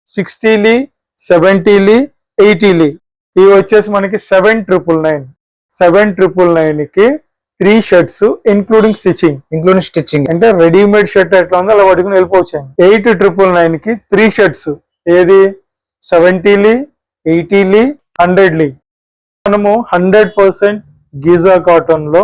60లి 70లి 80లి ఇవి వచ్చేసి మనకి 7,999 కి 3 షర్ట్స్ ఇంక్లూడింగ్ స్టిచ్చింగ్ అంటే రెడీమేడ్ షర్ట్ ఎట్లా ఉందో అలా పట్టుకుని వెళ్ళిపోవచ్చు. 8,999 కి 3 షర్ట్స్ ఏది 70లి 80లి 100లి మనము 100% గీజా కాటన్ లో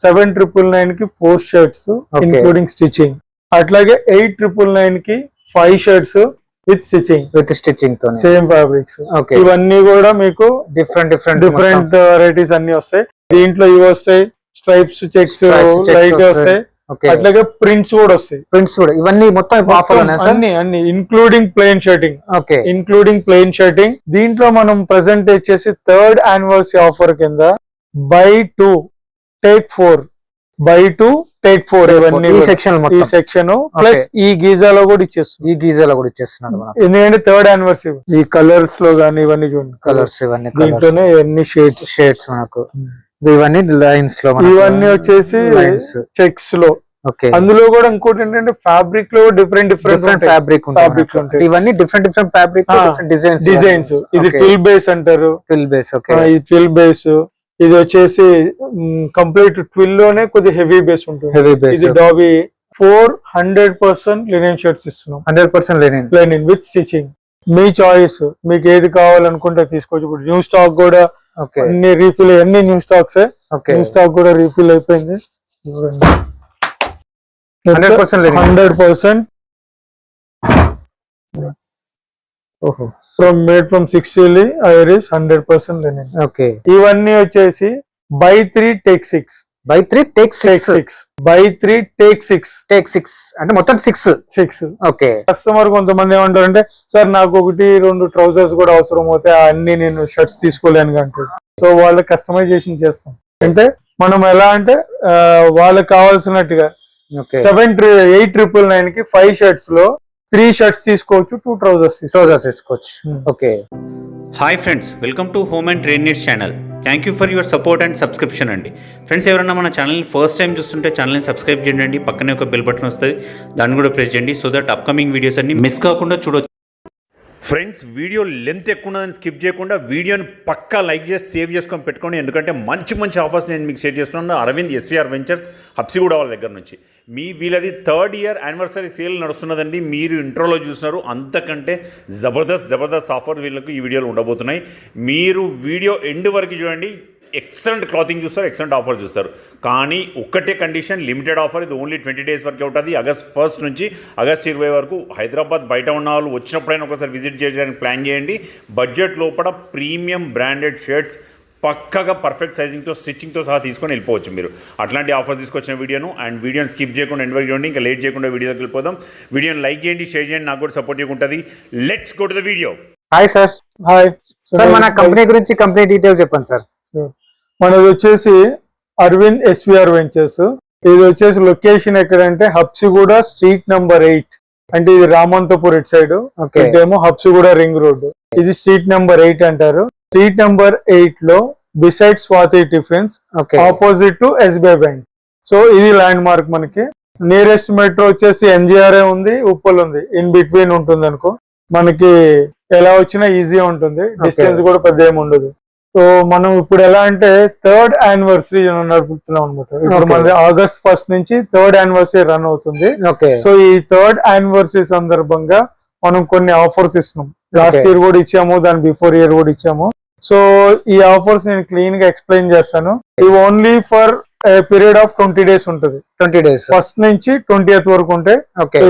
7,999 కి 4 షర్ట్స్ ఇంక్లూడింగ్ స్టిచ్చింగ్, అట్లాగే 8,999 కి 5 షర్ట్స్ విత్ స్టిచ్చింగ్ తో సేమ్ ఫ్యాబ్రిక్స్. ఇవన్నీ కూడా మీకు డిఫరెంట్ వెరైటీస్ అన్ని వస్తాయి. దీంట్లో ఇవి వస్తాయి, స్ట్రైప్స్ చెక్స్ లైట్ వస్తాయి, అట్లాగే ప్రింట్స్ కూడా వస్తాయి. ఇవన్నీ మొత్తం అన్ని ఇంక్లూడింగ్ ప్లెయిన్ షర్టింగ్. దీంట్లో మనం ప్రెసెంట్ వచ్చేసి 3rd యానివర్సరీ ఆఫర్ కింద బై 2 టేక్ 4 ఇవన్నీ ఈ సెక్షన్ ప్లస్ ఈ గీజాలో కూడా ఇచ్చేస్తున్నాం. ఎందుకంటే 3rd యానివర్సరీ ఈ కలర్స్ లో గానీ ఇవన్నీ చూడండి, దీంట్లోనే ఎన్ని షేడ్స్ మనకు ఇవన్నీ లైన్స్ లో ఇవన్నీ వచ్చేసి చెక్స్ లో. అందులో కూడా ఇంకోటి ఏంటంటే ఫ్యాబ్రిక్ లో డిఫరెంట్ ఫ్యాబ్రిక్ ఉంటాయి. ఇవన్నీ డిఫరెంట్ ఫ్యాబ్రిక్ డిజైన్స్. ఇది ట్విల్ బేస్ అంటారు, ఇది ట్విల్ బేస్. ఇది వచ్చేసి కంప్లీట్ ట్విల్ లోనే కొద్ది హెవీ బేస్ ఉంటుంది. ఇది డాబీ 400% లినెన్ షర్ట్స్ ఇస్తున్నాం. 100% లెనిన్ విత్ స్టిచింగ్. మీ చాయిస్, మీకు ఏది కావాలనుకుంటే తీసుకోవచ్చు. ఇప్పుడు న్యూ స్టాక్ కూడా అన్ని రీఫిల్, అన్ని న్యూ స్టాక్స్ కూడా రీఫిల్ అయిపోయింది. 100% ఫ్రమ్ 60లి ఐరిష్ 100% లెనిన్. ఇవన్నీ వచ్చేసి బై 3 టేక్ 6 అంటే మొత్తం 6. కస్టమర్ కొంతమంది ఏమంటారంటే, సార్ నాకు 1-2 ట్రౌజర్స్ కూడా అవసరం అవుతాయి, అన్ని నేను షర్ట్స్ తీసుకోలేను అంటారు. సో వాళ్ళ కస్టమైజేషన్ చేస్తాం. అంటే మనం ఎలా అంటే వాళ్ళకి కావాల్సినట్టుగా 8,999 కి 5 షర్ట్స్ లో 3 షర్ట్స్ తీసుకోవచ్చు, 2 ట్రౌజర్స్ తీసుకోవచ్చు. Hi friends, welcome to home and trade needs channel. Thank you for your support and subscription అండి. ఫ్రెండ్స్, ఎవరైనా మన ఛానల్ని ఫస్ట్ టైం చూస్తుంటే ఛానల్ని సబ్స్క్రైబ్ చేయండి. పక్కనే ఒక బెల్ బటన్ వస్తుంది, దాన్ని కూడా ప్రెస్ చేయండి. సో దట్ అప్కమింగ్ వీడియోస్ అన్ని మిస్ కాకుండా చూడొచ్చు. ఫ్రెండ్స్, వీడియో లెంత్ ఎక్కువ ఉన్నదని స్కిప్ చేయకుండా వీడియోని పక్కా లైక్ చేసి సేవ్ చేసుకొని పెట్టుకోండి. ఎందుకంటే మంచి ఆఫర్స్ నేను మీకు షేర్ చేస్తున్నాను. అరవింద్ SVR వెంచర్స్ హబ్సిగూడ వాళ్ళ దగ్గర నుంచి వీళ్ళది 3rd ఇయర్ యానివర్సరీ సేల్ నడుస్తున్నదండి. మీరు ఇంట్రోలో చూస్తున్నారు, అంతకంటే జబర్దస్త్ ఆఫర్ వీళ్ళకు ఈ వీడియోలో ఉండబోతున్నాయి. మీరు వీడియో ఎండ్ వరకు చూడండి. ఎక్సలెంట్ క్లాతింగ్ చూస్తారు, ఎక్సలెంట్ ఆఫర్ చూస్తారు. కానీ ఒక్కటే కండిషన్, లిమిటెడ్ ఆఫర్. ఇది ఓన్లీ 20 days వరకే ఉంటుంది. August 1st నుంచి August 20 వరకు. హైదరాబాద్ బయట ఉన్న వాళ్ళు వచ్చినప్పుడైనా ఒకసారి విజిట్ చేయడానికి ప్లాన్ చేయండి. బడ్జెట్ లోపల ప్రీమియం బ్రాండెడ్ షర్ట్స్ పక్కగా పర్ఫెక్ట్ సైజింగ్తో స్టిచ్చింగ్తో సహా తీసుకొని వెళ్ళిపోవచ్చు మీరు. అట్లాంటి ఆఫర్ తీసుకొచ్చిన వీడియోని స్కిప్ చేయకుండా ఎండ్ వరకు చూడండి. ఇంకా లేట్ చేయకుండా వీడియోకి వెళ్ళిపోదాం. వీడియోని లైక్ చేయండి, షేర్ చేయండి, నాకు కూడా సపోర్ట్ ఉంటుంది. Let's go to the video. Hi sir. మన కంపెనీ గురించి కంప్లీట్ డీటెయిల్స్ చెప్పండి సార్. మనది వచ్చేసి అరవింద్ SVR వెంచర్స్. ఇది వచ్చేసి లొకేషన్ ఎక్కడంటే హబ్సిగూడ స్ట్రీట్ నెంబర్ 8. అంటే ఇది రామంతపూర్ ఇటు సైడ్, ఇటేమో హబ్సిగూడ రింగ్ రోడ్. ఇది స్ట్రీట్ నెంబర్ 8 అంటారు. స్ట్రీట్ నెంబర్ 8 లో beside Swathi tiffins opposite to SBI bank. So ఇది ల్యాండ్ మార్క్. మనకి నియరెస్ట్ మెట్రో వచ్చేసి NGR ఉంది, ఉప్పల్ ఉంది, ఇన్ బిట్వీన్ ఉంటుంది అనుకో. మనకి ఎలా వచ్చినా ఈజీ ఉంటుంది, డిస్టెన్స్ కూడా పెద్ద ఏమి ఉండదు. సో మనం ఇప్పుడు ఎలా అంటే 3rd యానివర్సరీ నడుపుతున్నాం అనమాట. ఇప్పుడు మనది August 1st నుంచి 3rd యానివర్సరీ రన్ అవుతుంది. సో ఈ 3rd యానివర్సరీ సందర్భంగా మనం కొన్ని ఆఫర్స్ ఇస్తున్నాం. లాస్ట్ ఇయర్ కూడా ఇచ్చాము, దాని బిఫోర్ ఇయర్ కూడా ఇచ్చాము. సో ఈ ఆఫర్స్ నేను క్లీన్ గా ఎక్స్ప్లెయిన్ చేస్తాను. ఇవి only for period of 20 days ఉంటుంది. 20 days 1st నుంచి 20th వరకు ఉంటాయి.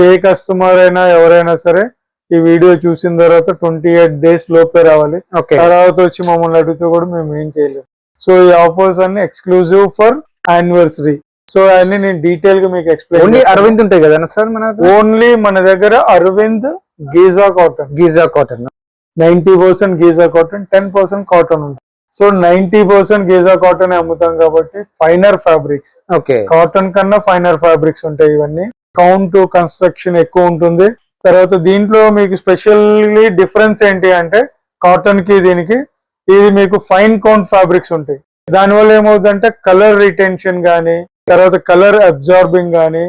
ఏ కస్టమర్ అయినా ఎవరైనా సరే ఈ వీడియో చూసిన తర్వాత 28 days లోపే రావాలి. తర్వాత వచ్చి మమ్మల్ని అడిగితే కూడా మేము ఏం చేయలేము. సో ఈ ఆఫర్స్ అన్ని ఎక్స్క్లూజివ్ ఫర్ యానివర్సరీ. సో అన్ని నేను డీటెయిల్ గా మీకు ఎక్స్ప్లెయిన్. ఓన్లీ అరవింద్ ఉంటాయి కదా సార్ మన ఓన్లీ మన దగ్గర Arvind Giza cotton 90% Giza cotton, 10% cotton ఉంటుంది. సో 90% గీజా కాటన్ అమ్ముతాం కాబట్టి ఫైనర్ ఫ్యాబ్రిక్స్, కాటన్ కన్నా ఫైనర్ ఫ్యాబ్రిక్స్ ఉంటాయి. ఇవన్నీ కౌంట్ కన్స్ట్రక్షన్ ఎక్కువ ఉంటుంది. తర్వాత దీంట్లో మీకు స్పెషల్లీ డిఫరెన్స్ ఏంటి అంటే కాటన్ కి దీనికి ఇది మీకు ఫైన్ కౌంట్ ఫ్యాబ్రిక్స్ ఉంటాయి. దానివల్ల ఏమవుతుందంటే కలర్ రిటెన్షన్ గానీ, తర్వాత కలర్ అబ్జార్బింగ్ గానీ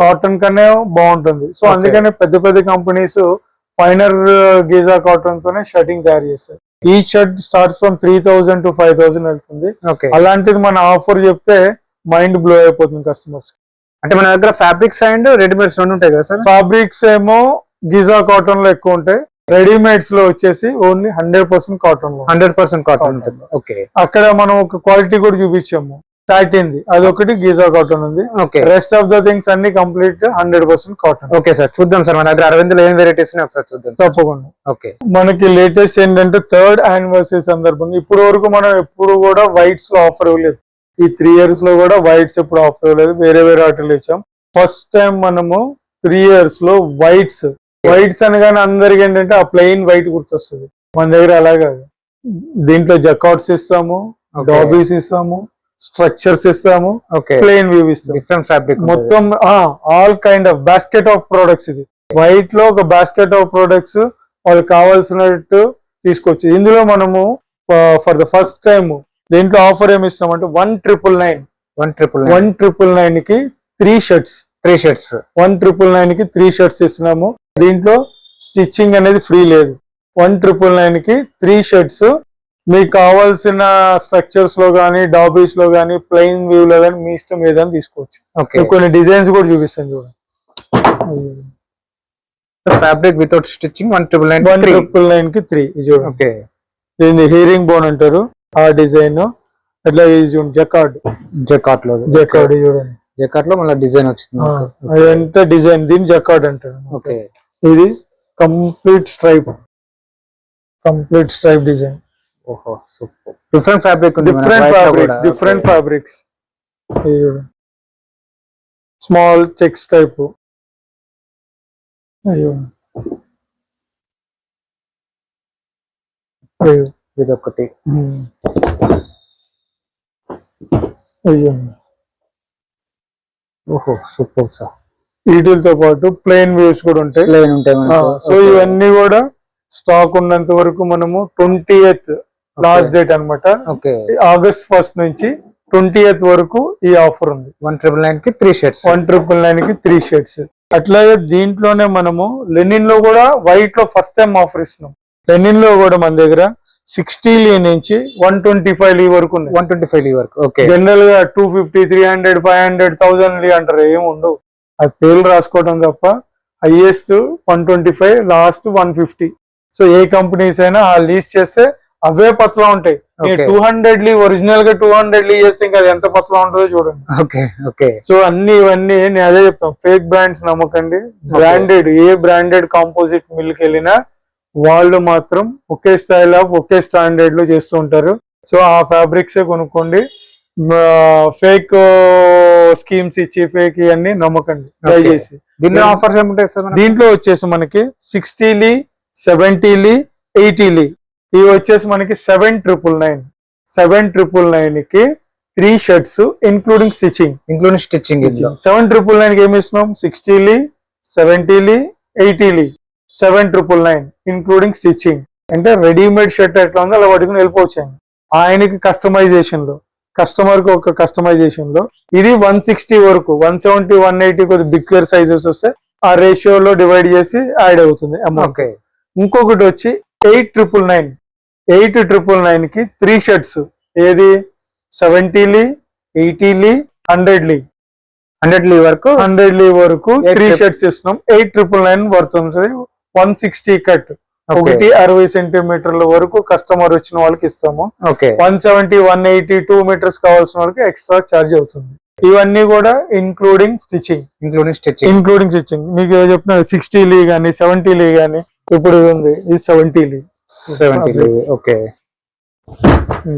కాటన్ కన్నా బాగుంటుంది. సో అందుకనే పెద్ద కంపెనీస్ ఫైనర్ గీజా కాటన్ తోనే షర్టింగ్ తయారు చేస్తారు. ఈ షర్ట్ స్టార్ట్స్ ఫ్రమ్ 3000 to 5000 వెళ్తుంది. ఓకే, అలాంటిది మన ఆఫర్ చెప్తే మైండ్ బ్లో అయిపోతుంది కస్టమర్స్. అంటే మన దగ్గర ఫ్యాబ్రిక్స్ అండ్ రెడీమేడ్స్ రెండు ఉంటాయి కదా సార్? ఫ్యాబ్రిక్స్ ఏమో గిజా కాటన్ లో ఎక్కువ ఉంటాయి, రెడీమేడ్స్ లో వచ్చేసి ఓన్లీ 100% కాటన్ లో 100% కాటన్ ఉంటుంది. ఓకే అక్కడ మనం ఒక క్వాలిటీ కూడా చూపించాము, సాటిన్ అదొకటి గిజా కాటన్ ఉంది. Okay, rest of the things అన్ని కంప్లీట్ 100% కాటన్. ఓకే సార్, చూద్దాం సార్ మన దగ్గర అరవింద్ లో ఏం వెరైటీస్ ఒకసారి చూద్దాం. తప్పకుండా. ఓకే, మనకి లేటెస్ట్ ఏంటంటే 3rd యానివర్సరీ సందర్భంగా ఇప్పుడు వరకు మనం ఎప్పుడు కూడా వైట్స్ లో ఆఫర్ ఇవ్వలేదు. ఈ 3 years లో కూడా వైట్స్ ఎప్పుడు ఆఫర్ ఇవ్వలేదు, వేరే వేరే ఆటలు ఇచ్చాం. ఫస్ట్ టైం మనము 3 years లో వైట్స్ అనగానే అందరికి ఏంటంటే ఆ ప్లెయిన్ వైట్ గుర్తొస్తుంది. మన దగ్గర అలాగా దీంట్లో జకాట్స్ ఇస్తాము, డాబీస్ ఇస్తాము, స్ట్రక్చర్స్ ఇస్తాము, ప్లెయిన్ వ్యూ ఇస్తాము, డిఫరెంట్ ఫ్యాబ్రిక్ మొత్తం all kind of basket of products. ఇది వైట్ లో ఒక బాస్కెట్ ఆఫ్ ప్రొడక్ట్స్ వాళ్ళకి కావాల్సినట్టు తీసుకోవచ్చు. ఇందులో మనము ఫర్ ద ఫస్ట్ టైం దీంట్లో ఆఫర్ ఏమి ఇస్తున్నాం అంటే 1,999 కి 3 షర్ట్స్ 1,999 కి 3 షర్ట్స్ ఇస్తున్నాము. దీంట్లో స్టిచ్చింగ్ అనేది ఫ్రీ లేదు. 1,999 కి 3 షర్ట్స్ మీకు కావాల్సిన స్ట్రక్చర్స్ లో గానీ, డాబీస్ లో గానీ, ప్లెయిన్ వ్యూ లో గానీ మీ ఇష్టం ఏదైనా తీసుకోవచ్చు. కొన్ని డిజైన్స్ కూడా చూపిస్తాను చూడండి. ఫ్యాబ్రిక్ వితౌట్ స్టిచ్చింగ్ 1,999 కి 3 ఇది చూడండి. ఓకే, దీన్ని హీరింగ్ బోన్ అంటారు ఆ డిజైన్. అట్లా జకాట్ చూడండి, జకాట్ లో మళ్ళీ డిజైన్ వచ్చింది. అదంతా డిజైన్, దీన్ని జకాట్ అంటారు. ఓకే, ఇది కంప్లీట్ స్ట్రైప్ డిజైన్. ఓహో super, different fabrics small checks type. ఇదొకటి. ఓహో సూపర్ సార్. వీటితో పాటు ప్లెయిన్ వ్యూస్ కూడా ఉంటాయి. సో ఇవన్నీ కూడా స్టాక్ ఉన్నంత వరకు మనము 20th లాస్ట్ డేట్ అన్నమాట. August 1st నుంచి 20th వరకు ఈ ఆఫర్ ఉంది. 1,999 కి 3 షర్ట్స్ 1,999 కి 3 షర్ట్స్. అట్లాగే దీంట్లోనే మనము లెనిన్ లో కూడా వైట్ లో ఫస్ట్ టైం ఆఫర్ ఇస్తున్నాం. లెనిన్ లో కూడా మన దగ్గర 60 లీ నుంచి 125 లీ వరకు ఉన్నాయి. 125 లీ వరకు. ఓకే, జనరల్ గా 250, 300, 500, 1000 లీ అంటారు, ఏమి ఉండవు. అది పేర్లు రాసుకోవడం తప్ప. Highest 125, last 150. సో ఏ కంపెనీస్ అయినా ఆ లీజ్ చేస్తే అవే పత్లా ఉంటాయి. 200 లీ ఒరిజినల్ గా 200 లీ చేస్తే ఇంకా అది ఎంత పత్లా ఉంటుందో చూడండి. సో ఇవన్నీ నేను అదే చెప్తాను, ఫేక్ బ్రాండ్స్ నమ్మకండి. బ్రాండెడ్, ఏ బ్రాండెడ్ కాంపోజిట్ మిల్కి వెళ్ళినా వాళ్ళు మాత్రం ఒకే స్టైల్ ఆఫ్ ఒకే స్టాండర్డ్ లో చేస్తూ ఉంటారు. సో ఆ ఫ్యాబ్రిక్సే కొనుక్కోండి. ఫేక్ స్కీమ్స్ ఇచ్చి ఫేక్ ఇవన్నీ నమ్మకండి దయచేసి. దీంట్లో ఆఫర్స్ ఏముంటాయి సార్? దీంట్లో వచ్చేసి మనకి 60 లీ, 70 లీ, 80 లీ ఇవి వచ్చేసి మనకి 7,999 కి 3 షర్ట్స్ ఇంక్లూడింగ్ స్టిచ్చింగ్. 7,999 కి ఏమి ఇస్తున్నాం? 60 లీ, 70 లీ, 80 లీ 7,999 ఇంక్లూడింగ్ స్టిచ్చింగ్. అంటే రెడీమేడ్ షర్ట్ ఎట్లా ఉందో అలా పట్టుకుని వెళ్ళిపోవచ్చు. ఆయనకి కస్టమైజేషన్ లో, కస్టమర్ కి ఒక కస్టమైజేషన్ లో ఇది 160 వరకు, 170, 180 కొద్ది బిగ్గర్ సైజెస్ వస్తే ఆ రేషియోలో డివైడ్ చేసి యాడ్ అవుతుంది అమౌంట్. ఇంకొకటి వచ్చి 8,999 కి 3 షర్ట్స్. ఏది? 70 లీ, 80 లీ, 100 లీ వరకు 3 షర్ట్స్ ఇస్తున్నాం. 8,999 పడుతుంది. 160 కట్, ఒకటి 60 సెంటీమీటర్ల వరకు కస్టమర్ వచ్చిన వాళ్ళకి ఇస్తాము. 170, 180, 2 మీటర్స్ కావాల్సిన వాళ్ళకి ఎక్స్ట్రా ఛార్జ్ అవుతుంది. ఇవన్నీ కూడా ఇంక్లూడింగ్ స్టిచ్చింగ్. మీకు చెప్తున్నా 60 లీ గానీ 70 లీ గానీ. ఇప్పుడు ఇది ఉంది, ఇది 70 లీ. ఓకే,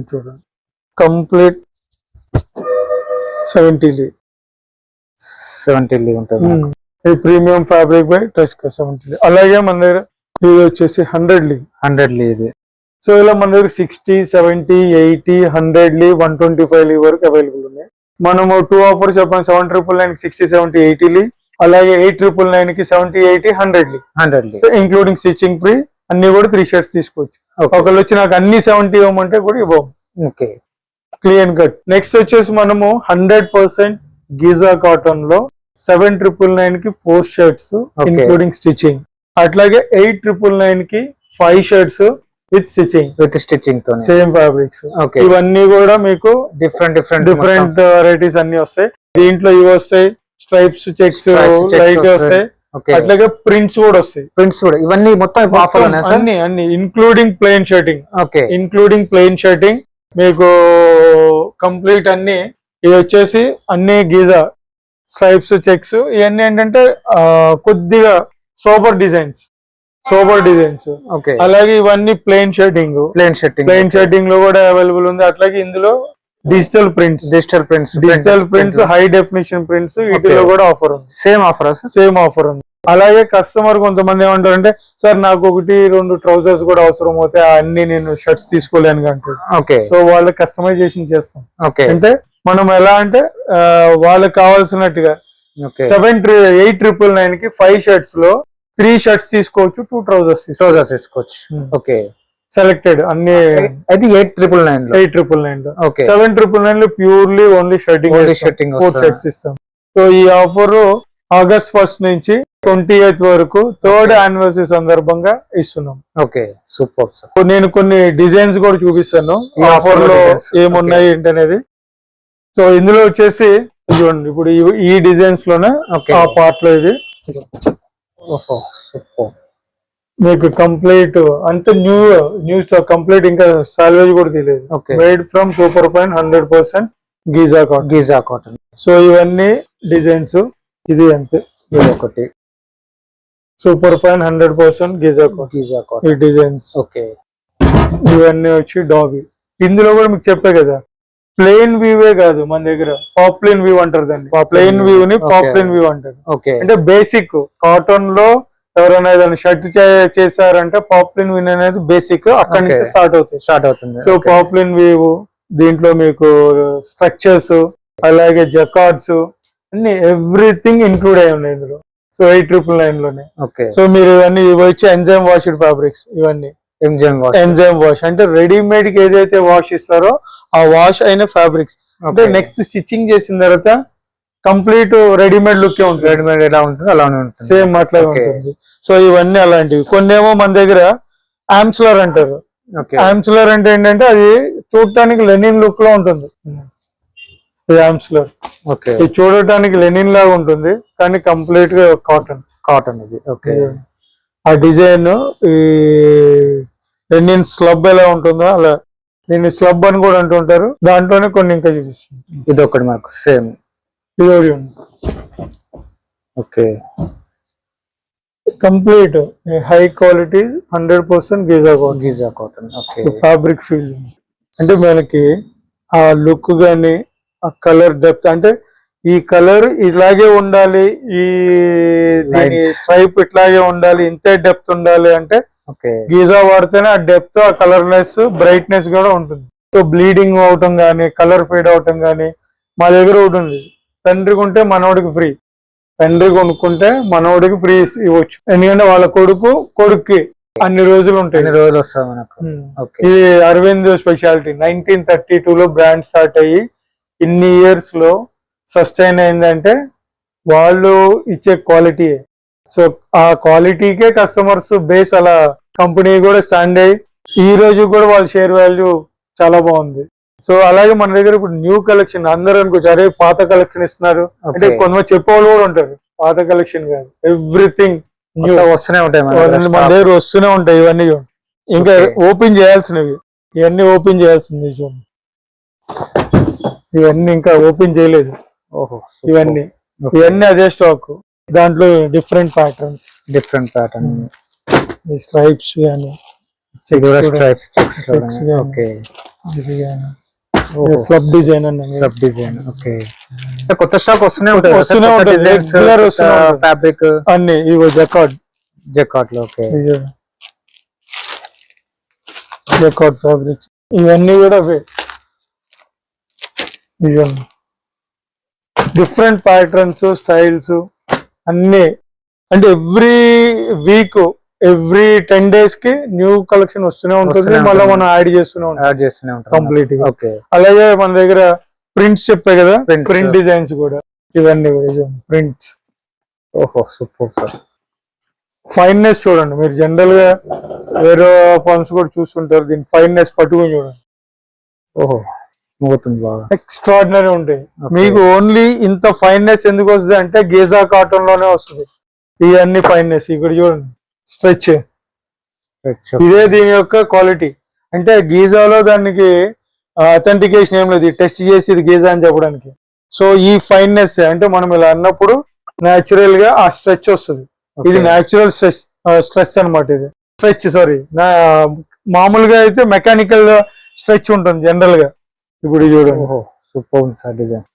చూడండి కంప్లీట్ 70 లీ ఉంటుంది. ఈ ప్రీమియం ఫ్యాబ్రిక్ బై టస్కా 70 లీ. అలాగే మన దగ్గర ఇది వచ్చేసి 100 లీ ఇది. సో ఇలా మన దగ్గర 60, 70, 80, 100 లీ, 125 లీ వరకు అవైలబుల్ ఉన్నాయి. మనము 2 ఆఫర్స్ చెప్పాము. 7,999 కి 60, 70, 80 లీ. అలాగే 8,999 కి 70, 80, 100 లీ. So including stitching free. అన్ని కూడా 3 షర్ట్స్ తీసుకోవచ్చు. ఒకళ్ళు వచ్చి నాకు అన్ని 70 ఇవ్వమంటే కూడా ఇవ్వము. Clean cut. నెక్స్ట్ వచ్చేసి మనము 100% గీజా కాటన్ లో 7,999 కి 4 షర్ట్స్ ఇంక్లూడింగ్ స్టిచ్చింగ్. అట్లాగే 8,999 కి 5 షర్ట్స్ విత్ స్టిచ్చింగ్ తో సేమ్ ఫ్యాబ్రిక్స్. ఓకే, ఇవన్నీ కూడా మీకు డిఫరెంట్ వెరైటీస్ అన్ని వస్తాయి. దీంట్లో ఇవి వస్తాయి, స్ట్రైప్స్, చెక్స్ లైట్ వస్తాయి. అట్లాగే ప్రింట్స్ కూడా వస్తాయి. ఇవన్నీ మొత్తం ఆఫర్ అన్ని including plain shirting. Okay, including plain shirting మీకు కంప్లీట్ అన్ని. ఇది వచ్చేసి అన్ని గీజా స్ట్రైప్స్, చెక్స్ ఇవన్నీ ఏంటంటే కొద్దిగా సోబర్ డిజైన్స్. ఓకే, అలాగే ఇవన్నీ ప్లెయిన్ షర్టింగ్ లో కూడా అవైలబుల్ ఉంది. అట్లాగే ఇందులో digital prints high definition prints వీటిలో కూడా ఆఫర్ ఉంది. సేమ్ ఆఫర్ ఉంది. అలాగే కస్టమర్ కొంతమంది ఏమంటారంటే, సార్ నాకు 1-2 ట్రౌజర్స్ కూడా అవసరం అవుతాయి, అన్ని నేను షర్ట్స్ తీసుకోలేను అంటారు. సో వాళ్ళకి కస్టమైజేషన్ చేస్తాం. అంటే మనం ఎలా అంటే వాళ్ళకి కావాల్సినట్టుగా 8,999 కి 5 షర్ట్స్ లో 3 షర్ట్స్ తీసుకోవచ్చు, 2 ట్రౌజర్స్ తీసుకోవచ్చు. ఓకే, సెలెక్టెడ్ అన్ని. అయితే 8,999 లో 7,999 లో ప్యూర్లీ ఓన్లీ షర్టింగ్ 4 షర్ట్స్ ఇస్తాం. సో ఈ ఆఫర్ August 1st నుంచి 28th వరకు 3rd యానివర్సరీ సందర్భంగా ఇస్తున్నాం. Okay, super. నేను కొన్ని డిజైన్స్ కూడా చూపిస్తాను ఈ ఆఫర్ లో ఏమున్నాయి ఏంటనేది. సో ఇందులో వచ్చేసి చూడండి, ఇప్పుడు ఈ డిజైన్స్ లోనే ఆ పార్ట్ లో ఇది మీకు కంప్లీట్ అంత న్యూ కంప్లీట్, ఇంకా సాల్వేజ్ కూడా తెలియదు. Made from super fine 100% Giza cotton. So ఇవన్నీ డిజైన్స్. ఇది అంతే, ఒకటి సూపర్ ఫైన్ 100% గీజా కాటన్ ఈ డిజైన్స్. ఓకే, ఇవన్నీ వచ్చి డాబీ. ఇందులో కూడా మీకు చెప్పే కదా, ప్లెయిన్ వీవే కాదు మన దగ్గర, పాప్లిన్ వీవ్ అంటారు దాన్ని. ప్లెయిన్ వీవ్ ని పాప్లిన్ వీవ్ అంటారు. అంటే బేసిక్ కాటన్ లో ఎవరైనా ఏదైనా షర్ట్ చేశారంటే పాప్లిన్ వీవ్ అనేది బేసిక్, అక్కడి నుంచి స్టార్ట్ అవుతుంది. సో పాప్లిన్ వీవ్ దీంట్లో మీకు స్ట్రక్చర్స్, అలాగే జకార్డ్స్ అన్ని ఎవ్రీథింగ్ ఇంక్లూడ్ అయి ఉన్నాయి ఇందులో. సో 8,999 లోనే. సో మీరు ఇవన్నీ వచ్చి ఎంజైమ్ వాష్డ్ ఫ్యాబ్రిక్స్. ఇవన్నీ ఎంజైమ్ వాష్ అంటే రెడీమేడ్ కి ఏదైతే వాష్ ఇస్తారో ఆ వాష్ అయిన ఫ్యాబ్రిక్స్. అంటే నెక్స్ట్ స్టిచ్చింగ్ చేసిన తర్వాత కంప్లీట్ రెడీమేడ్ లుక్ ఉంటుంది. రెడీమేడ్ ఎలా ఉంటుంది అలానే ఉంటుంది, సేమ్ అట్లాగే ఉంటుంది. సో ఇవన్నీ అలాంటివి. కొన్ని ఏమో మన దగ్గర ఆమ్స్లర్ అంటారు. ఆమ్స్లర్ అంటే ఏంటంటే అది చూడటానికి లెనిన్ లుక్ లో ఉంటుంది. ఇది ఆమ్స్లర్. ఇది చూడటానికి లెనిన్ లాగా ఉంటుంది కానీ కంప్లీట్ గా కాటన్ ఇది. ఆ డిజైన్ ఈ లెనిన్ స్లబ్ ఎలా ఉంటుందో అలా దీన్ని స్లబ్ అని కూడా అంటుంటారు. దాంట్లోనే కొన్ని ఇంకా చూపిస్తుంది. ఇది ఒకటి మాకు సేమ్ ఇది ఒకటి ఉంది. Okay, complete high quality 100% Giza cotton fabric feel. అంటే మనకి ఆ లుక్ గాని ఆ కలర్ డెప్త్, అంటే ఈ కలర్ ఇట్లాగే ఉండాలి, ఈ దీని స్ట్రైప్ ఇట్లాగే ఉండాలి, ఇంతే డెప్త్ ఉండాలి అంటే గీజా వాడితేనే ఆ డెప్త్, ఆ కలర్నెస్, బ్రైట్నెస్ కూడా ఉంటుంది. సో బ్లీడింగ్ అవటం గానీ, కలర్ ఫేడ్ అవటం గానీ మా దగ్గర ఒకటి ఉంది. తండ్రికి ఉంటే మనవడికి ఫ్రీ, తండ్రి కొనుక్కుంటే మనవడికి ఫ్రీ ఇవ్వచ్చు. ఎందుకంటే వాళ్ళ కొడుక్కి అన్ని రోజులు ఉంటాయి. ఇది అరవింద్ స్పెషాలిటీ. 1932 లో బ్రాండ్ స్టార్ట్ అయ్యి ఇన్ని ఇయర్స్ లో సస్టైన్ అయిందంటే వాళ్ళు ఇచ్చే క్వాలిటీ. సో ఆ క్వాలిటీకే కస్టమర్స్ బేస్, అలా కంపెనీ కూడా స్టాండ్ అయ్యి ఈ రోజు కూడా వాళ్ళ షేర్ వాల్యూ చాలా బాగుంది. సో అలాగే మన దగ్గర ఇప్పుడు న్యూ కలెక్షన్ అందరూ అనుకోవచ్చు, అరే పాత కలెక్షన్ ఇస్తున్నారు అంటే కొంతమంది చెప్పేవాళ్ళు కూడా ఉంటారు. పాత కలెక్షన్ కాదు, ఎవ్రీథింగ్ న్యూ వస్తూనే ఉంటాయి మన దగ్గర వస్తూనే ఉంటాయి. ఇవన్నీ ఇంకా ఓపెన్ చేయాల్సినవి, ఇవన్నీ ఓపెన్ చేయాల్సింది. చూడండి, ఇవన్నీ ఇంకా ఓపెన్ చేయలేదు. ఇవన్నీ అదే స్టాక్. దాంట్లో డిఫరెంట్ ప్యాటర్న్ స్ట్రైప్స్ కానీ స్లబ్ డిజైన్ కొత్త స్టాక్ వస్తూనే ఉంటాయి. ఫ్యాబ్రిక్ అన్ని ఇవో జకార్డ్ లో జకార్డ్ ఫ్యాబ్రిక్స్ ఇవన్నీ కూడా డిఫరెంట్ ప్యాటర్న్స్, స్టైల్స్ అన్ని. అంటే ఎవ్రీ వీక్, ఎవ్రీ 10 days కి న్యూ కలెక్షన్ వస్తూనే ఉంటుంది. మళ్ళీ మనం యాడ్ చేస్తూనే ఉంటాం కంప్లీట్ గా. అలాగే మన దగ్గర ప్రింట్స్ చెప్పాయి కదా, ప్రింట్ డిజైన్స్ కూడా ఇవన్నీ ప్రింట్స్. Super sir. ఫైన్నెస్ చూడండి, మీరు జనరల్ గా వేరే పంప్స్ కూడా చూస్తుంటారు, దీని ఫైన్నెస్ పట్టుకుని చూడండి. ఓహో స్మూత్ ఉంది బాగా. ఎక్స్ట్రాడినరీ ఉంటాయి. Okay. మీకు ఓన్లీ ఇంత ఫైన్నెస్ ఎందుకు వస్తుంది అంటే గీజా కాటన్ లోనే వస్తుంది ఇవన్నీ ఫైన్నెస్. ఇక్కడ చూడండి స్ట్రెచ్, ఇదే దీని యొక్క క్వాలిటీ. అంటే గీజాలో దానికి అథెంటికేషన్ ఏం లేదు, టెస్ట్ చేసి ఇది గీజా అని చెప్పడానికి. సో ఈ ఫైన్నెస్ అంటే మనం ఇలా అన్నప్పుడు న్యాచురల్ గా ఆ స్ట్రెచ్ వస్తుంది. ఇది న్యాచురల్ స్ట్రెస్ అన్నమాట. ఇది స్ట్రెచ్ సారీ, మామూలుగా అయితే మెకానికల్ స్ట్రెచ్ ఉంటుంది జనరల్ గా. ఇప్పుడు చూడండి సూపర్ ఉంది సార్ డిజైన్.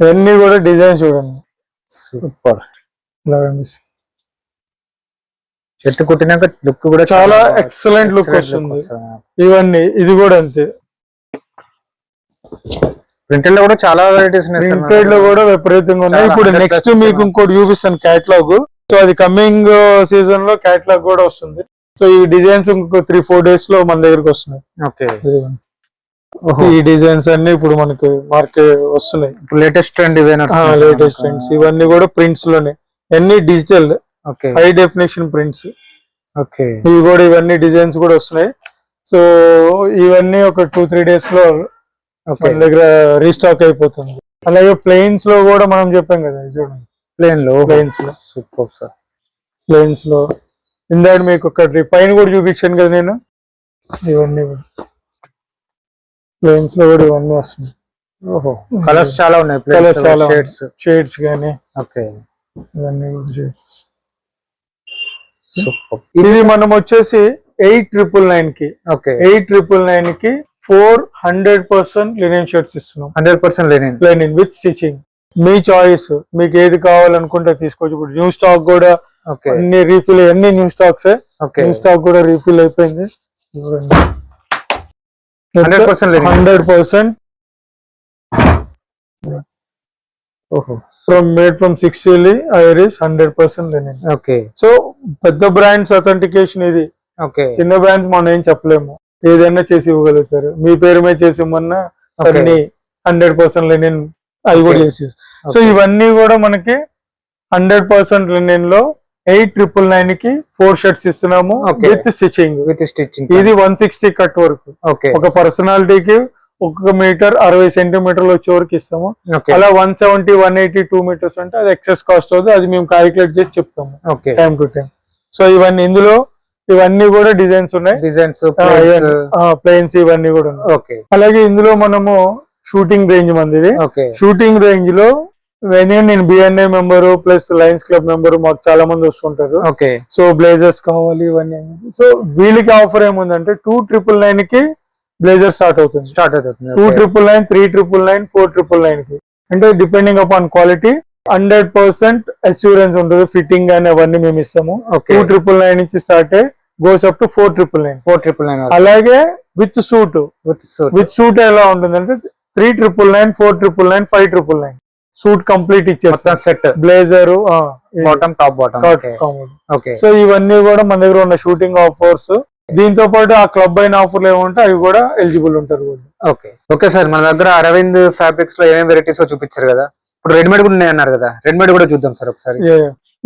ఇవన్నీ కూడా డిజైన్ చూడండి సూపర్. ఇలా కనిపిస్తుంది. చెట్టు కుట్టినాక లుక్ కూడా చాలా ఎక్సలెంట్ లుక్ వస్తుంది. ఇవన్నీ ఇది కూడా అంతే. ప్రింటెడ్ లో కూడా చాలా వెరైటీస్ ఉన్నాయి. ప్రింటెడ్ లో కూడా విపరీతంగా ఉన్నాయి. ఇప్పుడు నెక్స్ట్ మీకు ఇంకోటి చూపిస్తాను క్యాటలాగ్. సో అది కమింగ్ సీజన్ లో క్యాటలాగ్ కూడా వస్తుంది. సో ఈ డిజైన్స్ ఇంకో 3-4 days లో మన దగ్గరకు వస్తున్నాయి. ఓకే, ఈ డిజైన్స్ అన్ని ఇప్పుడు మనకు మార్కెట్ వస్తున్నాయి. లేటెస్ట్ ట్రెండ్ లేటెస్ట్ ట్రెండ్స్ ఇవన్నీ కూడా ప్రింట్స్ లోనే, అన్ని digital okay high definition prints. Okay, ఇవి కూడా ఇవన్నీ డిజైన్స్ కూడా వస్తున్నాయి. సో ఇవన్నీ ఒక 2-3 days లో మన దగ్గర రీస్టాక్ అయిపోతుంది. అలాగే ప్లెయిన్స్ లో కూడా మనం చెప్పాం కదా, చూడండి ప్లెయిన్స్ లో సూపర్ సార్. ప్లెయిన్స్ లో ఇందాక మీకు ఒకటి పైన కూడా చూపించాను కదా నేను. ఇవన్నీ ప్లెయిన్స్ లో కూడా ఇవన్నీ వస్తున్నాయి. ఓహో కలర్స్ చాలా ఉన్నాయి. కలర్స్ చాలా, షేడ్స్ కానీ ఓకే ఇవన్నీ కూడా షేడ్స్. సూపర్. ఇది మనం వచ్చేసి 8,999 కి, ఓకే 8,999 కి 400% లినెన్ షర్ట్స్ ఇస్తున్నాం. 100% లెనిన్ విత్ స్టిచింగ్. మీ చాయిస్, మీకు ఏది కావాలనుకుంటే తీసుకోవచ్చు. ఇప్పుడు న్యూ స్టాక్ కూడా ఓకే అన్ని రీఫిల్, అన్ని new stocks. Okay new stock కూడా రీఫిల్ అయిపోయింది. 100% ఓహో made from 6 Irish 100% linen. Okay so పెద్ద బ్రాండ్స్ అథెంటికేషన్ ఇది. ఓకే చిన్న బ్రాండ్స్ మనం ఏం చెప్పలేము, ఏదైనా చేసి ఇవ్వగలుగుతారు. మీ పేరు మీద చేసి ఇవ్వమన్నా సన్నీ 100% లెనిన్ అవి కూడా చేసి. సో ఇవన్నీ కూడా మనకి 100% లెనిన్ లో 8,999 కి 4 షర్ట్స్ ఇస్తున్నాము విత్ స్టిచింగ్. ఇది 160 కట్ వరకు. ఒక పర్సనాలిటీకి 1 మీటర్ 60 సెంటీమీటర్లు వచ్చే వరకు ఇస్తాము. అలా 170, 180, 2 meters అంటే అది ఎక్సెస్ కాస్ట్ అవుతుంది. అది మేము క్యాలిక్యులేట్ చేసి చెప్తాము టైం టు టైం. సో ఇవన్నీ ఇందులో ఇవన్నీ కూడా డిజైన్స్ ఉన్నాయి, ప్లెయిన్స్ ఇవన్నీ కూడా ఉన్నాయి. అలాగే ఇందులో మనము షూటింగ్ రేంజ్ మంది. షూటింగ్ రేంజ్ లో నేను BNA member plus Lions club member, మాకు చాలా మంది వస్తుంటారు. సో బ్లేజర్స్ కావాలి ఇవన్నీ. సో వీళ్ళకి ఆఫర్ ఏముందంటే 2,999 కి బ్లేజర్ స్టార్ట్ అవుతుంది. 2,999, 3,999, 4,999 కి. అంటే డిపెండింగ్ అపాన్ క్వాలిటీ 100% అష్యూరెన్స్ ఉంటుంది. ఫిట్టింగ్ అని అవన్నీ మేము ఇస్తాము. 2,999 నుంచి స్టార్ట్ అయ్యి గోస్ అప్ టు 4,999. అలాగే విత్ సూట్ ఎలా ఉంటుందంటే 3,999, 4,999, 5,999 సూట్ కంప్లీట్ ఇచ్చేస్తాం. Set blazer top bottom. So ఇవన్నీ కూడా మన దగ్గర ఉన్న షూటింగ్ ఆఫర్స్. దీంతో పాటు ఆ క్లబ్ అయిన ఆఫర్లు ఏమంటే అవి కూడా ఎలిజిబుల్ ఉంటారు. ఓకే సార్, మన దగ్గర అరవింద్ ఫ్యాబ్రిక్స్ లో ఏమేమి వెరైటీస్ చూపించారు కదా, ఇప్పుడు రెడీమేడ్ కూడా ఉన్నాయన్నారు కదా, రెడీమేడ్ కూడా చూద్దాం సార్ ఒకసారి.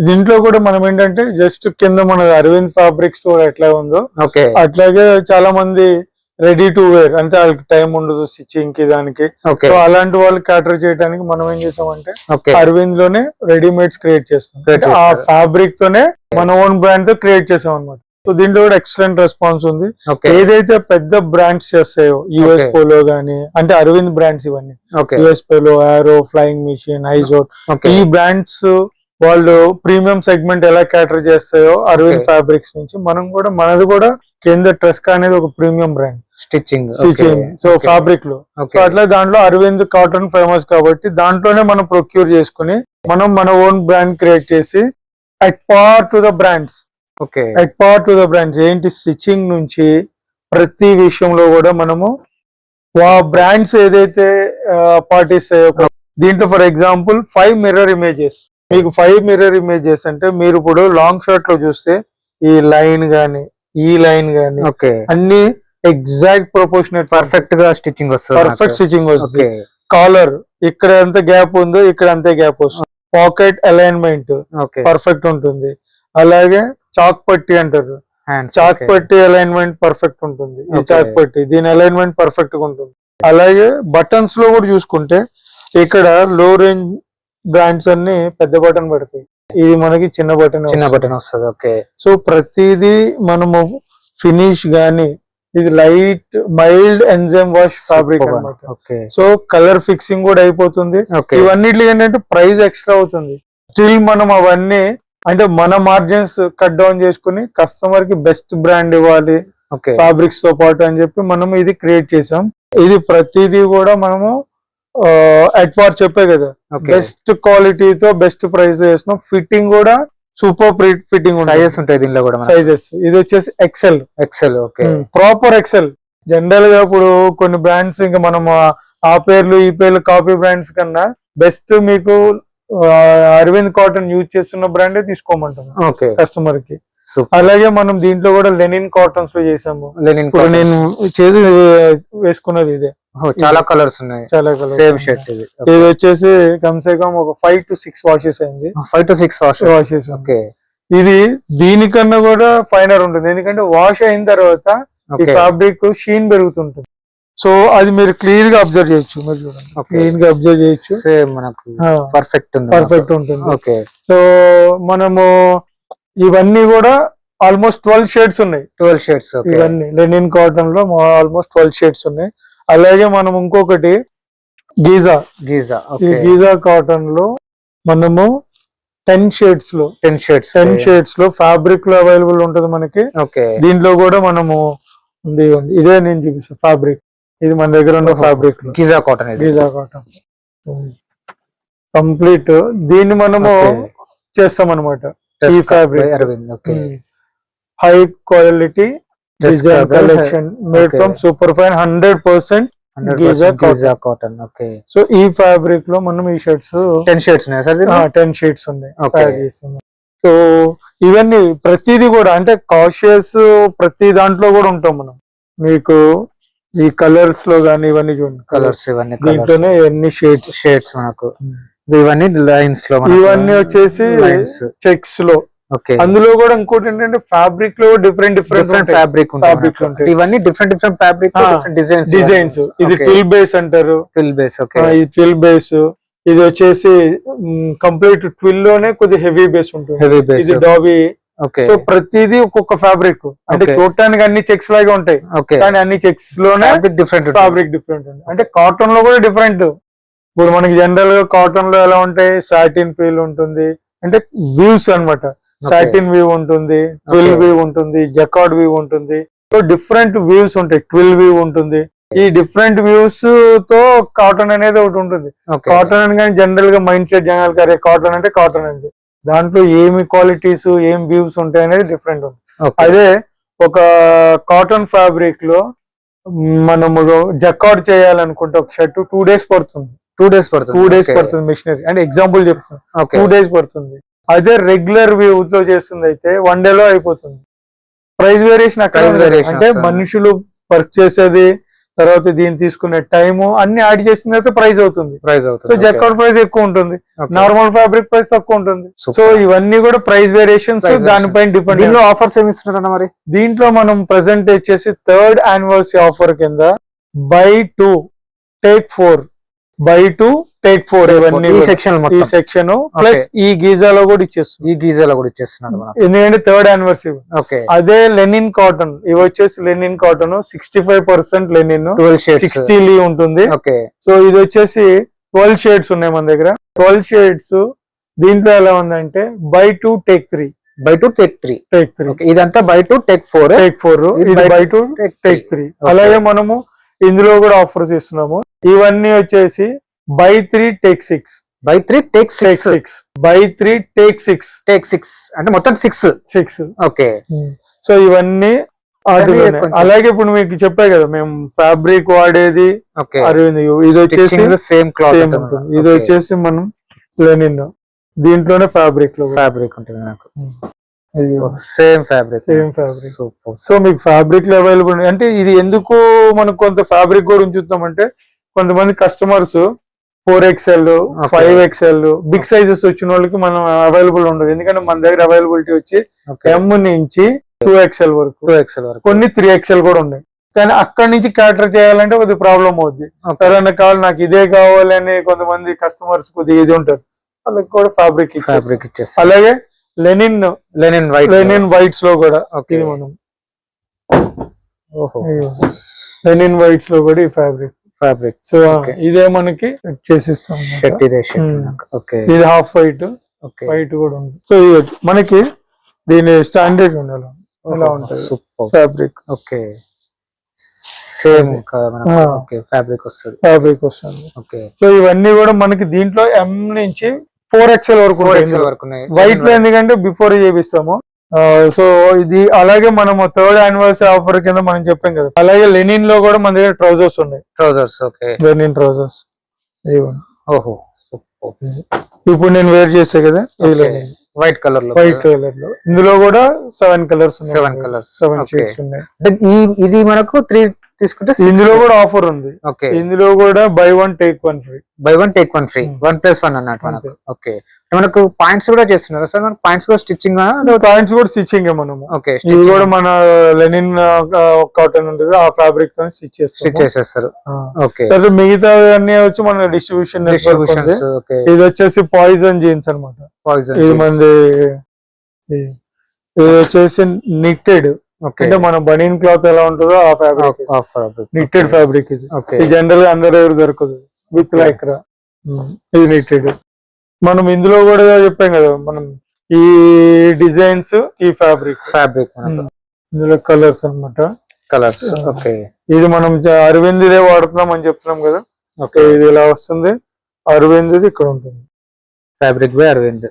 దీంట్లో కూడా మనం ఏంటంటే జస్ట్ కింద మన అరవింద్ ఫ్యాబ్రిక్ స్టోర్ ఎట్లా ఉందో అట్లాగే చాలా మంది రెడీ టు వేర్, అంటే వాళ్ళకి టైం ఉండదు స్టిచ్చింగ్ కి దానికి. సో అలాంటి వాళ్ళు క్యాటర్ చేయడానికి మనం ఏం చేసామంటే అరవింద్ లోనే రెడీమేడ్స్ క్రియేట్ చేస్తాం. ఆ ఫ్యాబ్రిక్ తోనే మన ఓన్ బ్రాండ్ తో క్రియేట్ చేసాం అనమాట. సో దీంట్లో కూడా ఎక్సలెంట్ రెస్పాన్స్ ఉంది. ఏదైతే పెద్ద బ్రాండ్స్ చేస్తాయో యుఎస్ పోలో గానీ, అంటే అరవింద్ బ్రాండ్స్ ఇవన్నీ, యుఎస్ పోలో, ఆరో, ఫ్లయింగ్ మిషన్, ఐజోట్, ఈ బ్రాండ్స్ వాళ్ళు ప్రీమియం సెగ్మెంట్ ఎలా క్యాటర్ చేస్తాయో అరవింద్ ఫ్యాబ్రిక్స్ నుంచి మనం కూడా, మనది కూడా కింద ట్రెస్కా అనేది ఒక premium brand stitching. So fabric లో సో అట్లా దాంట్లో అరవింద్ కాటన్ ఫేమస్ కాబట్టి దాంట్లోనే మనం ప్రొక్యూర్ చేసుకుని మనం మన ఓన్ బ్రాండ్ క్రియేట్ చేసి అట్ పార్ టు ద బ్రాండ్స్. ఏంటి స్టిచ్చింగ్ నుంచి ప్రతి విషయంలో కూడా మనము బ్రాండ్స్ ఏదైతే పాటిస్తాయో దీంట్లో ఫర్ ఎగ్జాంపుల్ 5 మిర్రర్ ఇమేజెస్. మీకు 5 మిర్రర్ ఇమేజెస్ అంటే మీరు ఇప్పుడు లాంగ్ షార్ట్ లో చూస్తే ఈ లైన్ గానీ ఈ లైన్ గానీ అన్ని ఎగ్జాక్ట్ ప్రపోర్షనేట్ పర్ఫెక్ట్ గా స్టిచ్చింగ్ వస్తుంది. కాలర్ ఇక్కడ ఎంత గ్యాప్ ఉందో ఇక్కడ అంతే గ్యాప్ వస్తుంది. పాకెట్ అలైన్మెంట్ పర్ఫెక్ట్ ఉంటుంది. అలాగే చాక్ పట్టి అంటారు. హ్యాండ్స్ చాక్ పట్టి అలైన్మెంట్ పర్ఫెక్ట్ ఉంటుంది. ఈ Okay. చాక్ పట్టి దీని అలైన్మెంట్ పర్ఫెక్ట్ గా ఉంటుంది. అలాగే బటన్స్ లో కూడా చూసుకుంటే ఇక్కడ లో రేంజ్ బ్రాండ్స్ అన్ని పెద్ద బటన్ పడతాయి. ఇది మనకి చిన్న బటన్ వస్తుంది. ఓకే, సో ప్రతిదీ మనము ఫినిష్ గాని ఇది light mild enzyme wash fabric అన్నమాట. ఓకే, సో కలర్ ఫిక్సింగ్ కూడా అయిపోతుంది. ఓకే, ఇవన్నిటి ఏంటంటే ప్రైస్ ఎక్స్ట్రా అవుతుంది. స్టిల్ మనం అవన్నీ అంటే మన మార్జిన్స్ కట్ డౌన్ చేసుకుని కస్టమర్ కి బెస్ట్ బ్రాండ్ ఇవ్వాలి ఓకే, ఫ్యాబ్రిక్స్ తో పాటు అని చెప్పి మనం ఇది క్రియేట్ చేసాం. ఇది ప్రతిదీ కూడా మనము అట్వార్ చెప్పే కదా ఓకే. బెస్ట్ క్వాలిటీతో బెస్ట్ ప్రైస్ చేస్తున్నాం. ఫిట్టింగ్ కూడా సూపర్ ఫిట్టింగ్ సైజెస్ ఉంటాయి దీనిలో కూడా. సైజెస్ ఇది వచ్చేసి XL XL. Okay, proper XL. General గా ఇప్పుడు కొన్ని బ్రాండ్స్ ఇంకా మనం ఆ పేర్లు ఈ పేర్లు కాపీ బ్రాండ్స్ కన్నా బెస్ట్ మీకు అరవింద్ కాటన్ యూజ్ చేస్తున్న బ్రాండే తీసుకోమంటాను ఓకే, కస్టమర్ కి. సూపర్. అలాగే మనం దీంట్లో కూడా లెనిన్ కాటన్స్ లో చేసాము. లెనిన్ ఇప్పుడు నేను చేసి వేసుకున్నది ఇదే. చాలా కలర్స్ ఉన్నాయి. చాలా కలర్ సేమ్ షర్ట్ ఇది. ఇది వచ్చేసి కమ్సే కమ్ ఒక 5 to 6 వాషెస్ అయింది. 5 to 6 వాషెస్. ఓకే, ఇది దీనికన్నా కూడా ఫైనర్ ఉంటుంది. ఎందుకంటే వాష్ అయిన తర్వాత ఈ ఓకే, ఫ్యాబ్రిక్ షీన్ పెరుగుతుంటుంది. సో అది మీరు క్లియర్ గా అబ్జర్వ్ చేయొచ్చు. మీరు చూడండి ఓకే. క్లీన్ గా అబ్జర్వ్ చేయొచ్చు. సేమ్ మనకు పర్ఫెక్ట్ ఉంది. పర్ఫెక్ట్ ఉంటుంది. ఓకే, సో మనము ఇవన్నీ కూడా ఆల్మోస్ట్ 12 షేడ్స్ ఉన్నాయి. 12 షేడ్స్. ఓకే, ఇవన్నీ లెనిన్ కాటన్ లో ఆల్మోస్ట్ 12 షేడ్స్ ఉన్నాయి. అలాగే మనం ఇంకొకటి గీజా గీజా. ఈ ఓకే, గీజా కాటన్ లో మనము 10 షేడ్స్ లో 10 షేడ్స్. 10 షేడ్స్ లో ఫ్యాబ్రిక్ లో అవైలబుల్ ఉంటది మనకి. ఓకే, దీంట్లో కూడా మనము ఇదే నేను చూపిస్తాను ఫ్యాబ్రిక్. ఇది మన దగ్గర ఉన్న ఫ్యాబ్రిక్ లో గీజా కాటన్. ఇది గీజా కాటన్ కంప్లీట్. దీన్ని మనము చేస్తాం అనమాట. ఈ fabric Arvind. Okay, high quality design cover, collection made okay. From super fine 100% Giza Giza cotton. Okay, so ఈ ఫ్యాబ్రిక్ లో మనం ఈ షర్ట్స్ 10 షేడ్స్ ఉన్నాయి సార్. 10 షీట్స్ ఉన్నాయి. Okay. తయారు చేస్తున్నాం. సో ఇవన్నీ ప్రతిదీ కూడా అంటే కాషియస్ ప్రతి దాంట్లో కూడా ఉంటాం మనం. మీకు ఈ కలర్స్ లో గానీ ఇవన్నీ చూడండి కలర్స్. ఇవన్నీ దీంట్లోనే ఎన్ని షేడ్స్ మనకు. ఇవన్నీ లైన్స్ లో ఇవన్నీ వచ్చేసి లైన్స్ చెక్స్ లో. ఓకే, అందులో కూడా ఇంకోటి ఏంటంటే ఫ్యాబ్రిక్ లో డిఫరెంట్ ఫ్యాబ్రిక్ ఫ్యాబ్రిక్స్ ఉంటాయి. ఇవన్నీ డిఫరెంట్ ఫ్యాబ్రిక్, డిజైన్స్. ఇది ట్విల్ బేస్ అంటారు. Twill base. ఓకే, ఇది ట్విల్ బేస్. ఇది వచ్చేసి కంప్లీట్ ట్విల్ లోనే కొద్దిగా హెవీ బేస్ ఉంటుంది. Heavy base. ఇది డాబీ. ఓకే, సో ప్రతిదీ ఒక్కొక్క ఫ్యాబ్రిక్. అంటే Okay. చూడటానికి అన్ని చెక్స్ లాగా ఉంటాయి ఓకే, కానీ అన్ని చెక్స్ లోనే డిఫరెంట్ ఫ్యాబ్రిక్ డిఫరెంట్ ఉంది. అంటే కాటన్ లో కూడా డిఫరెంట్. ఇప్పుడు మనకి జనరల్ గా కాటన్ లో ఎలా ఉంటాయి సాటిన్ ఫీల్ ఉంటుంది. అంటే వ్యూస్ అన్నమాట. సాటిన్ వ్యూ ఉంటుంది, ట్విల్ వ్యూ ఉంటుంది, జకార్డ్ వ్యూ ఉంటుంది. సో డిఫరెంట్ వ్యూస్ ఉంటాయి. ట్విల్ వ్యూ ఉంటుంది. ఈ డిఫరెంట్ వ్యూస్ తో కాటన్ అనేది ఒకటి ఉంటుంది. కాటన్ అని కానీ జనరల్ గా మైండ్ సెట్ జనాలకి అరే కాటన్ అంటే కాటన్ అండి. దాంట్లో ఏమి క్వాలిటీస్ ఏం వ్యూస్ ఉంటాయి అనేది డిఫరెంట్ ఉంది. అదే ఒక కాటన్ ఫ్యాబ్రిక్ లో మనము జకార్డ్ చేయాలనుకుంటే ఒక షర్ట్ 2 days పడుతుంది. 2 days పడుతుంది మిషనరీ. అంటే ఎగ్జాంపుల్ చెప్తాను. 2 days పడుతుంది. అదే రెగ్యులర్ వ్యూ తో చేస్తుంది అయితే 1 day లో అయిపోతుంది. ప్రైస్ వేరియేషన్ అక్కడ అంటే మనుషులు వర్క్ చేసేది తర్వాత దీన్ని తీసుకునే టైము అన్ని యాడ్ చేసిన తర్వాత ప్రైస్ అవుతుంది. సో జకార్డ్ ప్రైస్ ఎక్కువ ఉంటుంది, నార్మల్ ఫ్యాబ్రిక్ ప్రైస్ తక్కువ ఉంటుంది. సో ఇవన్నీ కూడా ప్రైస్ వేరియేషన్స్ దానిపైన డిపెండ్. దీనిలో ఆఫర్స్ ఏమి ఇస్తున్నారన్న మరి? దీంట్లో మనం ప్రెసెంట్ వచ్చేసి 3rd anniversary ఆఫర్ కింద buy 2 take 4 buy 2 take 4 ఇవన్నీ ఈ సెక్షన్ ప్లస్ ఈ గీజాలో కూడా ఇచ్చేస్తున్నారు. ఎందుకంటే 3rd anniversary. అదే లెనిన్ కాటన్ ఇవి వచ్చేసి లెనిన్ కాటన్ 65% లెనిన్ 60 లీ ఉంటుంది. సో ఇది వచ్చేసి 12 షేడ్స్ ఉన్నాయి మన దగ్గర. 12 షేడ్స్ దీంట్లో ఎలా ఉందంటే buy 2 take 3 ఇదంతా buy 2 take 4 ఇది buy 2 take 3. అలాగే మనము ఇందులో కూడా ఆఫర్స్ ఇస్తున్నాము. ఇవన్నీ వచ్చేసి buy 3 take 6 buy 3 take 6 అంటే మొత్తం 6. ఓకే, సో ఇవన్నీ అలాగే ఇప్పుడు మీకు చెప్పా కదా మేము ఫ్యాబ్రిక్ వాడేది అరవింద్. ఇది వచ్చేసి సేమ్ ఉంటుంది. ఇది వచ్చేసి మనం లెనిన్. దీంట్లోనే ఫ్యాబ్రిక్ ఉంటుంది నాకు. Same fabric. సో మీకు ఫ్యాబ్రిక్ అవైలబుల్. అంటే ఇది ఎందుకు మనకు కొంత ఫ్యాబ్రిక్ కూడా ఉంచుతాం అంటే కొంతమంది customers 4XL 5XL big sizes వచ్చిన వాళ్ళకి మనం అవైలబుల్ ఉండదు, ఎందుకంటే మన దగ్గర అవైలబిలిటీ వచ్చి M నుంచి 2XL వరకు, 2XL వరకు, కొన్ని 3XL కూడా ఉన్నాయి. కానీ అక్కడి నుంచి క్యాటర్ చేయాలంటే కొద్దిగా ప్రాబ్లం అవుద్ది. ఎవరైనా కావాలి నాకు ఇదే కావాలి అని కొంతమంది కస్టమర్స్ కొద్దిగా ఇది ఉంటారు, వాళ్ళకి కూడా ఫ్యాబ్రిక్ ఇచ్చేస్తాం. అలాగే లెనిన్ వైట్స్ లో కూడా ఇది మనం లెనిన్ వైట్స్ లో కూడా ఈ ఫ్యాబ్రిక్ సో ఇదే మనకి చేసిస్తాం. ఇది హాఫ్ వైట్ కూడా ఉంది. సో ఇది మనకి దీని స్టాండర్డ్ ఉండాలి, ఎలా ఉంటుంది ఫ్యాబ్రిక్. ఓకే, సేమ్ ఫ్యాబ్రిక్ వస్తుంది. సో ఇవన్నీ కూడా మనకి దీంట్లో M నుంచి 4XL వరకు వైట్ లో, ఎందుకంటే బిఫోర్ చేపిస్తాము. సో ఇది అలాగే మనము 3rd anniversary ఆఫర్ కింద మనం చెప్పాం కదా, అలాగే లెనిన్ లో కూడా మన దగ్గర ట్రౌజర్స్ ఉన్నాయి. లెనిన్ ట్రౌజర్స్ ఓహో, ఇప్పుడు నేను వేర్ చేసా కదా, ఇది లెనిన్ వైట్ కలర్ లో ఇందులో కూడా 7 కలర్స్ 7 షేడ్స్ ఉన్నాయి. ఇది మనకు 3 తీసుకుంటే ఇందులో కూడా ఆఫర్ ఉంది. ఇందులో కూడా బై 1 take 1 free, 1+1 అన్నట్టు మనకు. ఓకే, మనకు పాయింట్స్ కూడా చేస్తున్నారా సార్? మనకు పాయింట్స్ కూడా స్టిచ్చింగ్ మనము. ఇది కూడా మన లెనిన్ కాటన్ ఉంటుంది, ఆ ఫ్యాబ్రిక్ తో స్టిచ్ చేసేస్తారు. ఓకే, మిగతా అన్ని వచ్చి మన డిస్ట్రిబ్యూషన్ నెట్వర్క్ ఉంది. ఇది వచ్చేసి పాయిజన్ జీన్స్ అన్నమాట. ఇది మనది, ఇది వచ్చేసి నిట్టెడ్, అంటే మన బనీన్ క్లాత్ ఎలా ఉంటుందో ఆ ఫ్యాబ్రిక్, నిట్టెడ్ ఫ్యాబ్రిక్. ఇది జనరల్ గా అందరి దగ్గర దొరకదు, విత్ లైక్రా. ఇది నిట్టెడ్. మనం ఇందులో కూడా చెప్పాం కదా, మనం ఈ డిజైన్స్, ఈ ఫ్యాబ్రిక్ ఇందులో కలర్స్ అన్నమాట. ఓకే, ఇది మనం అరవింద్ ఇదే వాడుతున్నాం అని చెప్తున్నాం కదా. ఓకే, ఇది ఇలా వస్తుంది, అరవింద్ ఇది ఇక్కడ ఉంటుంది, ఫ్యాబ్రిక్ బై అరవింద్.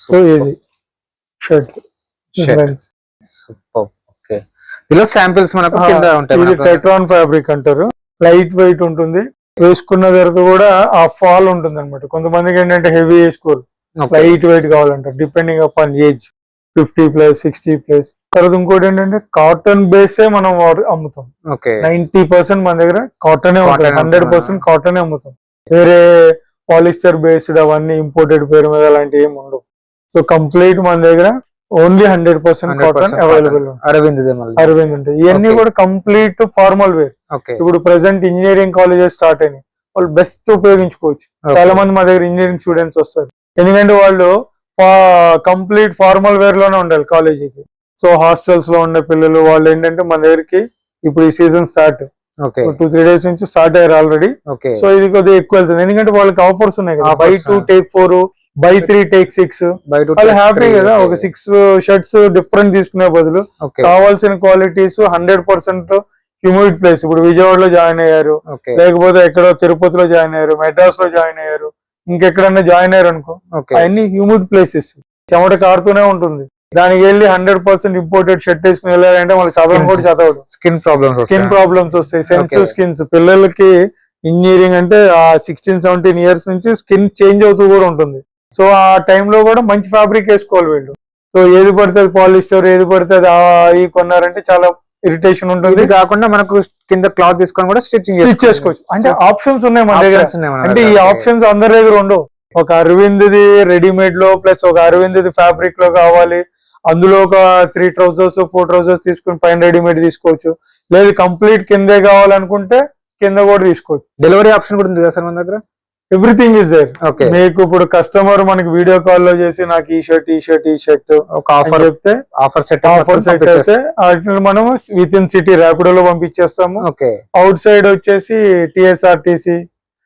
సో ఇది షర్ట్. ఓకే, ఇలా శాంపిల్స్ మనకు కింద ఉంటాయి. ఇది టెట్రాన్ ఫ్యాబ్రిక్ అంటారు, లైట్ వెయిట్ ఉంటుంది, వేసుకున్న తర్వాత కూడా ఆ ఫాల్ ఉంటుంది అనమాట. కొంతమందికి ఏంటంటే హెవీ వేసుకోరు, లైట్ వెయిట్ కావాలంటారు, డిపెండింగ్ అపాన్ ఏజ్, 50+, 60+. తర్వాత ఇంకోటి ఏంటంటే కాటన్ బేసే మనం అమ్ముతాం. 90% మన దగ్గర కాటనే ఉంటుంది, 100% కాటనే అమ్ముతాం. వేరే పాలిస్టర్ బేస్డ్ అవన్నీ ఇంపోర్టెడ్ పేరు మీద అలాంటివి ఏమి ఉండవు. సో కంప్లీట్ మన దగ్గర ఓన్లీ 100% కాటన్ అవైలబుల్. అరవింద్ ఉంటాయి. ఇవన్నీ కూడా కంప్లీట్ ఫార్మల్ వేర్. ఇప్పుడు ప్రెసెంట్ ఇంజనీరింగ్ కాలేజెస్ స్టార్ట్ అయినాయి, వాళ్ళు బెస్ట్ ఉపయోగించుకోవచ్చు. చాలా మంది మా దగ్గర ఇంజనీరింగ్ స్టూడెంట్స్ వస్తారు, ఎందుకంటే వాళ్ళు కంప్లీట్ ఫార్మల్ వేర్ లోనే ఉండాలి కాలేజీకి. సో హాస్టల్స్ లో ఉండే పిల్లలు వాళ్ళు ఏంటంటే మన దగ్గరికి ఇప్పుడు ఈ సీజన్ స్టార్ట్ 2-3 days నుంచి స్టార్ట్ అయ్యారు ఆల్రెడీ. సో ఇది కొద్దిగా ఎక్కువ వెళ్తుంది, ఎందుకంటే వాళ్ళకి ఆఫర్స్ ఉన్నాయి కదా, buy 2 take 4, buy 3 take 6. వాళ్ళు హ్యాపీ కదా, ఒక 6 షర్ట్స్ డిఫరెంట్ తీసుకునే బదులు కావాల్సిన క్వాలిటీస్ 100% హ్యూమిడ్ ప్లేస్. ఇప్పుడు విజయవాడలో జాయిన్ అయ్యారు, లేకపోతే ఎక్కడో తిరుపతిలో జాయిన్ అయ్యారు, మెడ్రాస్ లో జాయిన్ అయ్యారు, ఇంకెక్కడన్నా జాయిన్ అయ్యారు అనుకో, అన్ని హ్యూమిడ్ ప్లేసెస్, చెమట కారుతూనే ఉంటుంది. దానికి వెళ్ళి 100% ఇంపోర్టెడ్ షర్ట్ వేసుకుని వెళ్ళారంటే వాళ్ళకి చదవడం కూడా చదవడు, స్కిన్ ప్రాబ్లమ్స్ వస్తాయి, సెన్సిటివ్ స్కిన్స్. పిల్లలకి ఇంజనీరింగ్ అంటే ఆ 16-17 years నుంచి స్కిన్ చేంజ్ అవుతూ కూడా ఉంటుంది. సో ఆ టైంలో కూడా మంచి ఫ్యాబ్రిక్ వేసుకోవాలి వీళ్ళు. సో ఏది పడితే పాలిస్టర్, ఏది పడితే అవి కొన్నారంటే చాలా ఇరిటేషన్ ఉంటుంది. కాకుండా మనకు కింద క్లాత్ తీసుకొని కూడా స్టిచ్ చేసుకోవచ్చు. అంటే ఆప్షన్స్ ఉన్నాయి మన దగ్గర. అంటే ఈ ఆప్షన్స్ అందరి దగ్గర ఉండవు. ఒక అరవింద్ది రెడీమేడ్ లో ప్లస్ ఒక అరవింద్ది ఫ్యాబ్రిక్ లో కావాలి, అందులో ఒక 3 trousers 4 trousers తీసుకుని పైన రెడీమేడ్ తీసుకోవచ్చు. లేదు కంప్లీట్ కిందే కావాలనుకుంటే కింద కూడా తీసుకోవచ్చు. డెలివరీ ఆప్షన్ కూడా ఉంది కదా సార్ మన దగ్గర? Everything is there. మీకు ఇప్పుడు కస్టమర్ మనకి వీడియో కాల్ లో చేసి నాకు ఈ షర్ట్ ఒక ఆఫర్ చెప్తే ఆఫర్ సెట్ అయితే మనం విత్ ఇన్ సిటీ ర్యాపిడోలో పంపించేస్తాము. అవుట్ సైడ్ వచ్చేసి TSRTC,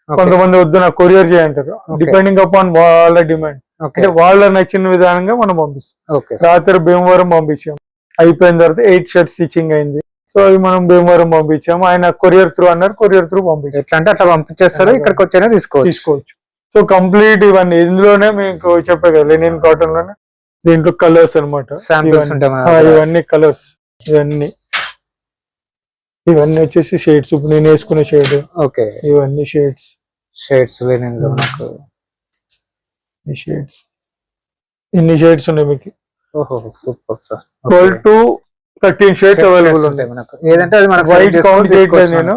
కొంతమంది వద్దు నాకు కొరియర్ చేయంటారు, డిపెండింగ్ అపాన్ వాళ్ళ డిమాండ్. అంటే వాళ్ళ నచ్చిన విధానంగా మనం పంపిస్తాం. రాత్రి భీమవరం పంపించాం, అయిపోయిన తర్వాత 8 షర్ట్స్ స్టిచ్చింగ్ అయింది. సో అవి మనం భీమవరం పంపించాము, ఆయన కొరియర్ త్రూ అన్నారు, కొరియర్ త్రూ పంపించాం. ఎట్లా అంటే అట్లా పంపించేస్తారు, ఇక్కడికి వచ్చైనా తీసుకోవచ్చు. సో కంప్లీట్ ఇవన్నీ ఇందులోనే మీకు చెప్పే కదా, లెనిన్ కాటన్ లోనే దీంట్లో కలర్స్ అనమాట, ఇవన్నీ కలర్స్, ఇవన్నీ వచ్చేసి షేడ్స్. ఇప్పుడు నేను వేసుకునే షేడ్, ఇవన్నీ షేడ్స్ లెనిన్ లో ఇన్ని షేడ్స్ ఉన్నాయి మీకు. Super sir. 12 to 13 shades available ఉంటాయి మనకు. ఏదంటే అది మనకు వైట్ కౌంట్ చేయట్లేదు నేను.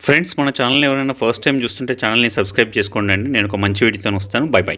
ఫ్రెండ్స్ మన ఛానల్ ఎవరైనా ఫస్ట్ టైం చూస్తుంటే ఛానల్ని సబ్స్క్రైబ్ చేసుకోండి అండి. నేను ఒక మంచి వీడియోతో వస్తాను. By by.